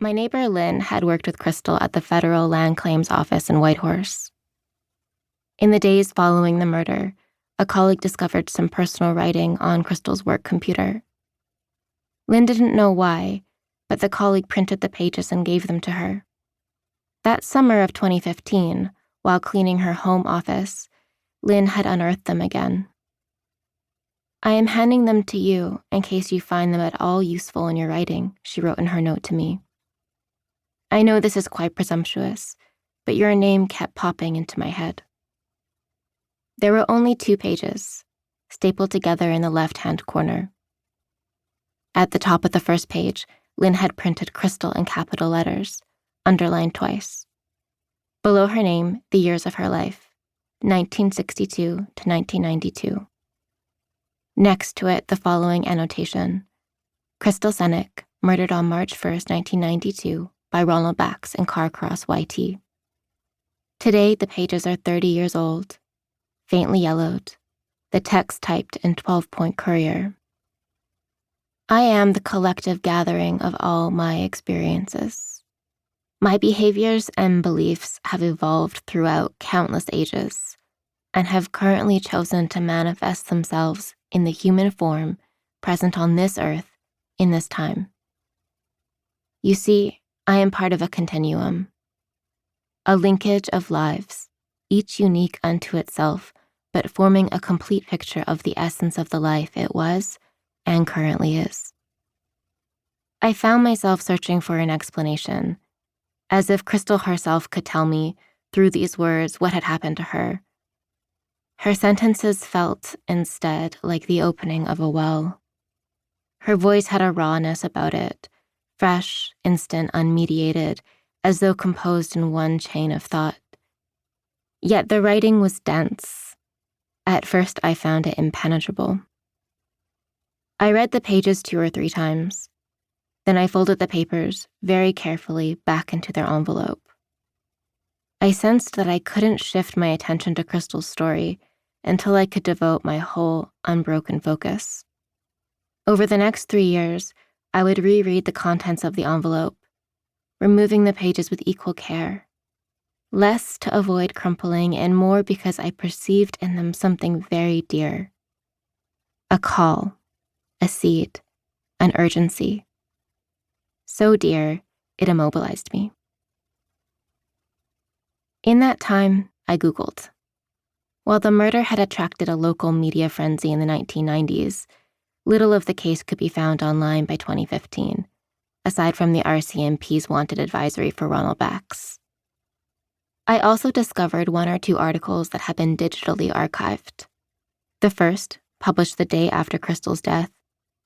My neighbor Lynn had worked with Krystal at the Federal Land Claims Office in Whitehorse. In the days following the murder, a colleague discovered some personal writing on Krystal's work computer. Lynn didn't know why, but the colleague printed the pages and gave them to her. That summer of 2015, while cleaning her home office, Lynn had unearthed them again. "I am handing them to you in case you find them at all useful in your writing," she wrote in her note to me. "I know this is quite presumptuous, but your name kept popping into my head." There were only 2 pages, stapled together in the left-hand corner. At the top of the first page, Lynn had printed Krystal in capital letters, underlined twice. Below her name, the years of her life, 1962 to 1992. Next to it, the following annotation: Krystal Senyk, murdered on March 1st, 1992, by Ronald Bax in Carcross, YT. Today, the pages are 30 years old, faintly yellowed, the text typed in 12-point Courier. I am the collective gathering of all my experiences. My behaviors and beliefs have evolved throughout countless ages and have currently chosen to manifest themselves in the human form present on this earth in this time. You see, I am part of a continuum, a linkage of lives, each unique unto itself, but forming a complete picture of the essence of the life it was and currently is. I found myself searching for an explanation, as if Krystal herself could tell me, through these words, what had happened to her. Her sentences felt, instead, like the opening of a well. Her voice had a rawness about it, fresh, instant, unmediated, as though composed in one chain of thought. Yet the writing was dense. At first, I found it impenetrable. I read the pages 2 or 3 times. Then I folded the papers very carefully back into their envelope. I sensed that I couldn't shift my attention to Krystal's story until I could devote my whole, unbroken focus. Over the next 3 years, I would reread the contents of the envelope, removing the pages with equal care, less to avoid crumpling and more because I perceived in them something very dear. A call, a seed, an urgency. So dear, it immobilized me. In that time, I Googled. While the murder had attracted a local media frenzy in the 1990s, little of the case could be found online by 2015, aside from the RCMP's wanted advisory for Ronald Bax. I also discovered 1 or 2 articles that had been digitally archived. The first, published the day after Krystal's death,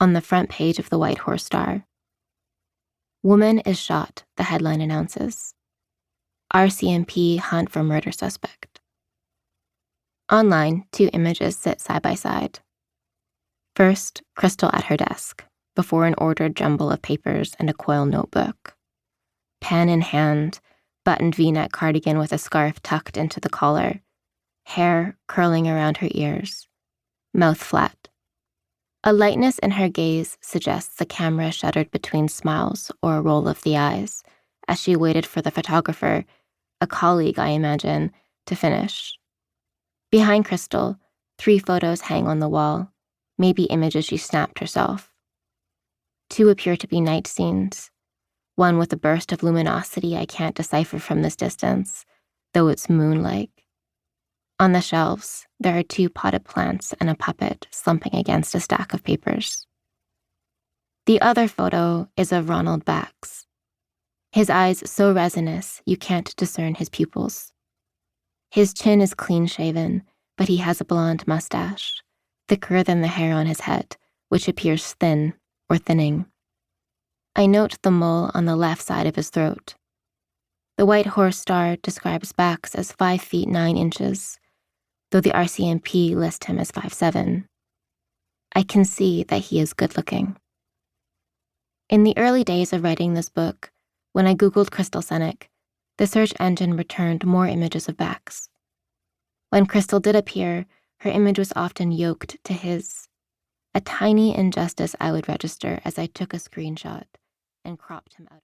on the front page of the Whitehorse Star. "Woman is shot," the headline announces. RCMP hunt for murder suspect. Online, 2 images sit side by side. First, Krystal at her desk, before an ordered jumble of papers and a coiled notebook. Pen in hand, buttoned V-neck cardigan with a scarf tucked into the collar, hair curling around her ears, mouth flat. A lightness in her gaze suggests the camera shuddered between smiles or a roll of the eyes as she waited for the photographer, a colleague, I imagine, to finish. Behind Krystal, 3 photos hang on the wall, maybe images she snapped herself. 2 appear to be night scenes, one with a burst of luminosity I can't decipher from this distance, though it's moon-like. On the shelves, there are 2 potted plants and a puppet slumping against a stack of papers. The other photo is of Ronald Bax. His eyes so resinous you can't discern his pupils. His chin is clean-shaven, but he has a blonde mustache, thicker than the hair on his head, which appears thin or thinning. I note the mole on the left side of his throat. The Whitehorse Star describes Bax as 5 feet 9 inches, though the RCMP list him as 5'7". I can see that he is good-looking. In the early days of writing this book, when I Googled Krystal Senyk, the search engine returned more images of Bax. When Krystal did appear, her image was often yoked to his, a tiny injustice I would register as I took a screenshot and cropped him out.